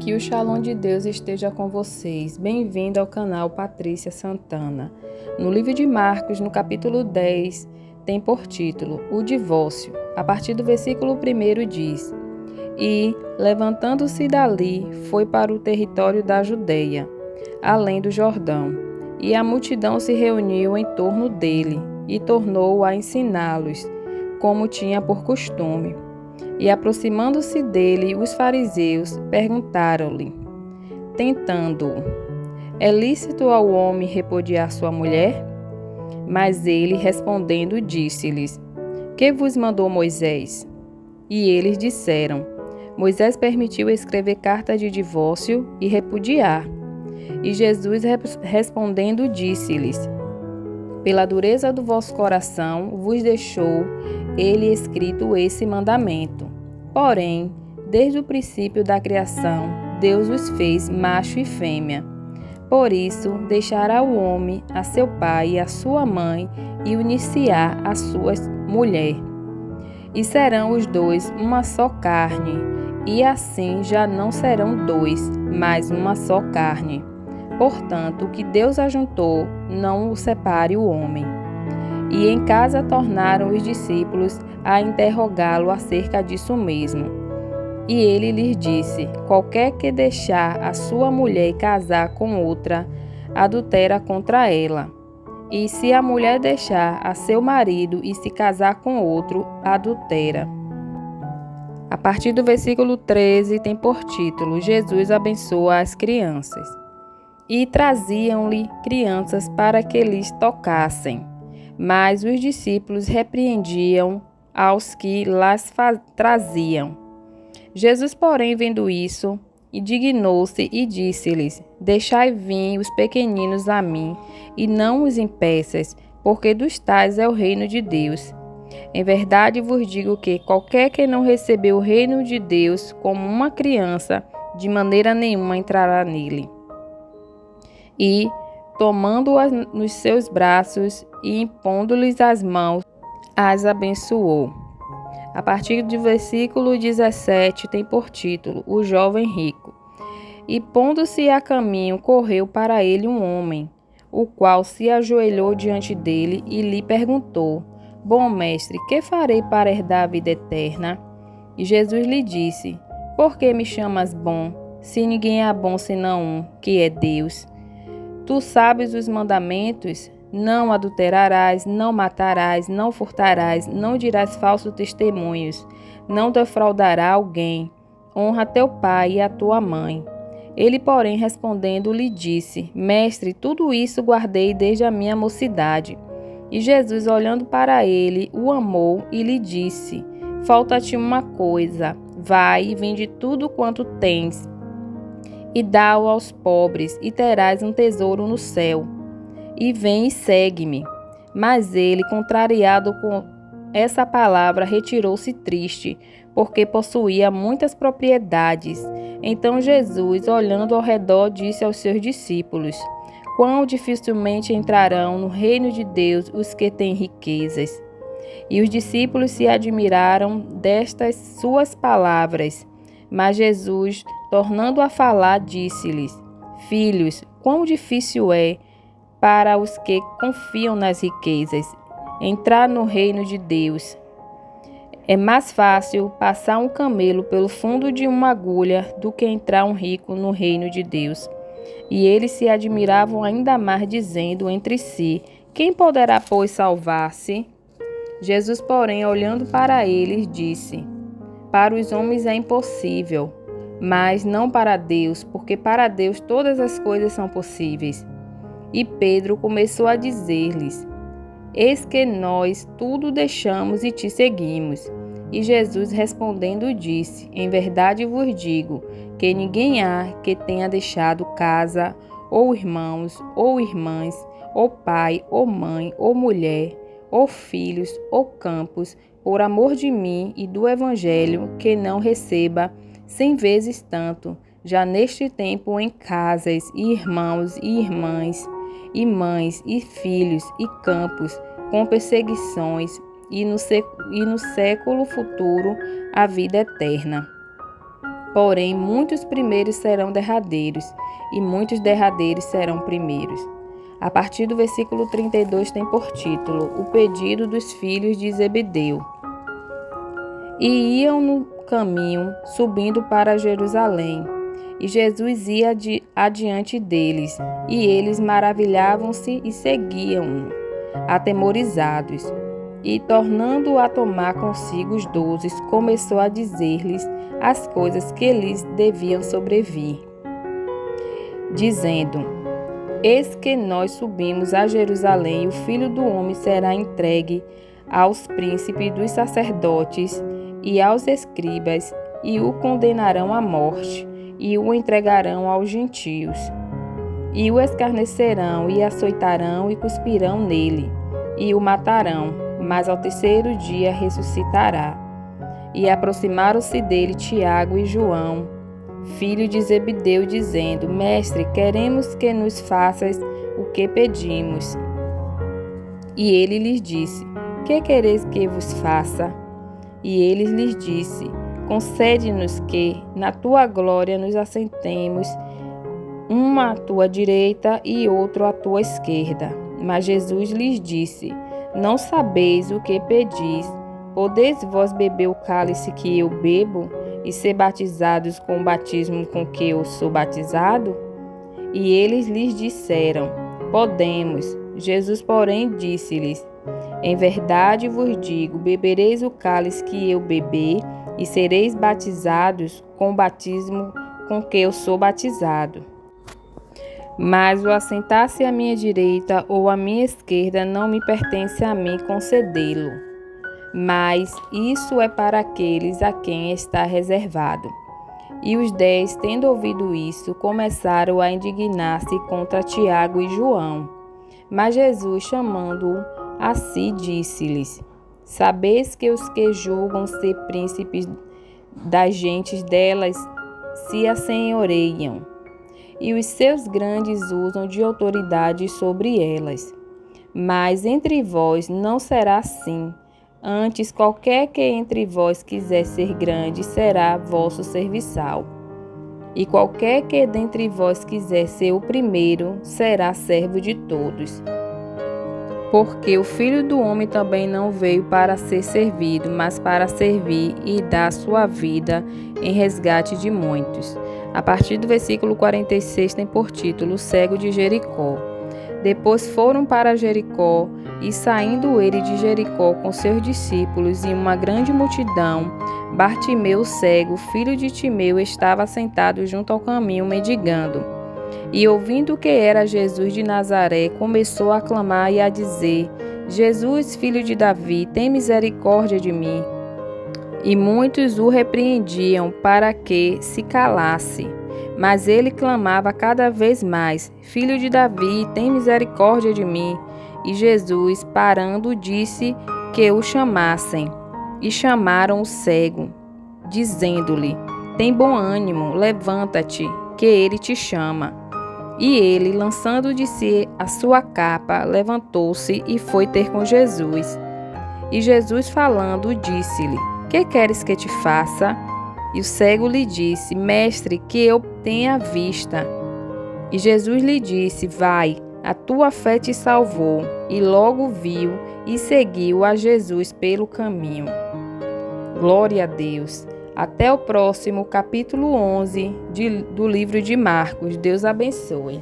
Que o Shalom de Deus esteja com vocês. Bem-vindo ao canal Patrícia Santana. No livro de Marcos, no capítulo 10, tem por título O Divórcio. A partir do versículo 1 diz: E, levantando-se dali, foi para o território da Judeia, além do Jordão. E a multidão se reuniu em torno dele, e tornou a ensiná-los, como tinha por costume. E aproximando-se dele, os fariseus perguntaram-lhe, tentando-o: É lícito ao homem repudiar sua mulher? Mas ele, respondendo, disse-lhes: Que vos mandou Moisés? E eles disseram: Moisés permitiu escrever carta de divórcio e repudiar. E Jesus, respondendo, disse-lhes: Pela dureza do vosso coração vos deixou ele escrito esse mandamento. Porém, desde o princípio da criação, Deus os fez macho e fêmea. Por isso, deixará o homem a seu pai e a sua mãe, e unir-se-á a sua mulher. E serão os dois uma só carne, e assim já não serão dois, mas uma só carne. Portanto, o que Deus ajuntou, não o separe o homem. E em casa tornaram os discípulos a interrogá-lo acerca disso mesmo. E ele lhes disse: Qualquer que deixar a sua mulher e casar com outra, adultera contra ela. E se a mulher deixar a seu marido e se casar com outro, adultera. A partir do versículo 13 tem por título: Jesus abençoa as crianças. E traziam-lhe crianças para que lhes tocassem. Mas os discípulos repreendiam aos que las traziam. Jesus, porém, vendo isso, indignou-se e disse-lhes: Deixai vir os pequeninos a mim, e não os impeças, porque dos tais é o reino de Deus. Em verdade vos digo que qualquer que não recebeu o reino de Deus como uma criança, de maneira nenhuma entrará nele. E, tomando-as nos seus braços e impondo-lhes as mãos, as abençoou. A partir do versículo 17 tem por título O Jovem Rico. E pondo-se a caminho, correu para ele um homem, o qual se ajoelhou diante dele e lhe perguntou: Bom mestre, que farei para herdar a vida eterna? E Jesus lhe disse: Por que me chamas bom, se ninguém é bom senão um, que é Deus? Tu sabes os mandamentos: não adulterarás, não matarás, não furtarás, não dirás falsos testemunhos, não defraudará alguém, honra teu pai e a tua mãe. Ele, porém, respondendo, lhe disse: Mestre, tudo isso guardei desde a minha mocidade. E Jesus, olhando para ele, o amou e lhe disse: Falta-te uma coisa, vai e vende tudo quanto tens, e dá-o aos pobres, e terás um tesouro no céu. E vem e segue-me. Mas ele, contrariado com essa palavra, retirou-se triste, porque possuía muitas propriedades. Então Jesus, olhando ao redor, disse aos seus discípulos: Quão dificilmente entrarão no reino de Deus os que têm riquezas. E os discípulos se admiraram destas suas palavras. Mas Jesus, tornando a falar, disse-lhes: Filhos, quão difícil é para os que confiam nas riquezas entrar no reino de Deus. É mais fácil passar um camelo pelo fundo de uma agulha do que entrar um rico no reino de Deus. E eles se admiravam ainda mais, dizendo entre si: Quem poderá, pois, salvar-se? Jesus, porém, olhando para eles, disse: Para os homens é impossível, mas não para Deus, porque para Deus todas as coisas são possíveis. E Pedro começou a dizer-lhes: Eis que nós tudo deixamos e te seguimos. E Jesus, respondendo, disse: Em verdade vos digo que ninguém há que tenha deixado casa, ou irmãos, ou irmãs, ou pai, ou mãe, ou mulher, ou filhos, ou campos, por amor de mim e do Evangelho, que não receba 100 vezes tanto, já neste tempo em casas, e irmãos e irmãs, e mães, e filhos, e campos, com perseguições, e no século futuro a vida eterna. Porém, muitos primeiros serão derradeiros, e muitos derradeiros serão primeiros. A partir do versículo 32 tem por título o pedido dos filhos de Zebedeu. E iam no caminho, subindo para Jerusalém, e Jesus ia adiante deles, e eles maravilhavam-se e seguiam-no, atemorizados. E, tornando a tomar consigo os 12, começou a dizer-lhes as coisas que lhes deviam sobrevir, dizendo: Eis que nós subimos a Jerusalém, e o Filho do Homem será entregue aos príncipes dos sacerdotes e aos escribas, e o condenarão à morte, e o entregarão aos gentios. E o escarnecerão, e açoitarão, e cuspirão nele, e o matarão, mas ao terceiro dia ressuscitará. E aproximaram-se dele Tiago e João, filho de Zebedeu, dizendo: Mestre, queremos que nos faças o que pedimos. E ele lhes disse: Que quereis que vos faça? E ele lhes disse: Concede-nos que, na tua glória, nos assentemos, um à tua direita e outro à tua esquerda. Mas Jesus lhes disse: Não sabeis o que pedis. Podeis vós beber o cálice que eu bebo, e ser batizados com o batismo com que eu sou batizado? E eles lhes disseram: Podemos. Jesus, porém, disse-lhes: Em verdade vos digo, bebereis o cálice que eu beber, e sereis batizados com o batismo com que eu sou batizado. Mas o assentar-se à minha direita ou à minha esquerda não me pertence a mim concedê-lo, mas isso é para aqueles a quem está reservado. E os 10, tendo ouvido isso, começaram a indignar-se contra Tiago e João. Mas Jesus, chamando-o a si, disse-lhes: Sabeis que os que julgam ser príncipes das gentes delas se assenhoreiam, e os seus grandes usam de autoridade sobre elas. Mas entre vós não será assim. Antes, qualquer que entre vós quiser ser grande será vosso serviçal. E qualquer que dentre vós quiser ser o primeiro será servo de todos. Porque o Filho do Homem também não veio para ser servido, mas para servir e dar sua vida em resgate de muitos. A partir do versículo 46 tem por título o cego de Jericó. Depois foram para Jericó, e saindo ele de Jericó com seus discípulos e uma grande multidão, Bartimeu, cego, filho de Timeu, estava sentado junto ao caminho mendigando. E ouvindo que era Jesus de Nazaré, começou a clamar e a dizer: Jesus, filho de Davi, tem misericórdia de mim. E muitos o repreendiam para que se calasse. Mas ele clamava cada vez mais: Filho de Davi, tem misericórdia de mim. E Jesus, parando, disse que o chamassem. E chamaram o cego, dizendo-lhe: Tem bom ânimo, levanta-te, que ele te chama. E ele, lançando de si a sua capa, levantou-se e foi ter com Jesus. E Jesus, falando, disse-lhe: Que queres que te faça? E o cego lhe disse: Mestre, que eu tenha vista. E Jesus lhe disse: Vai, a tua fé te salvou. E logo viu e seguiu a Jesus pelo caminho. Glória a Deus. Até o próximo capítulo 11 do livro de Marcos. Deus abençoe.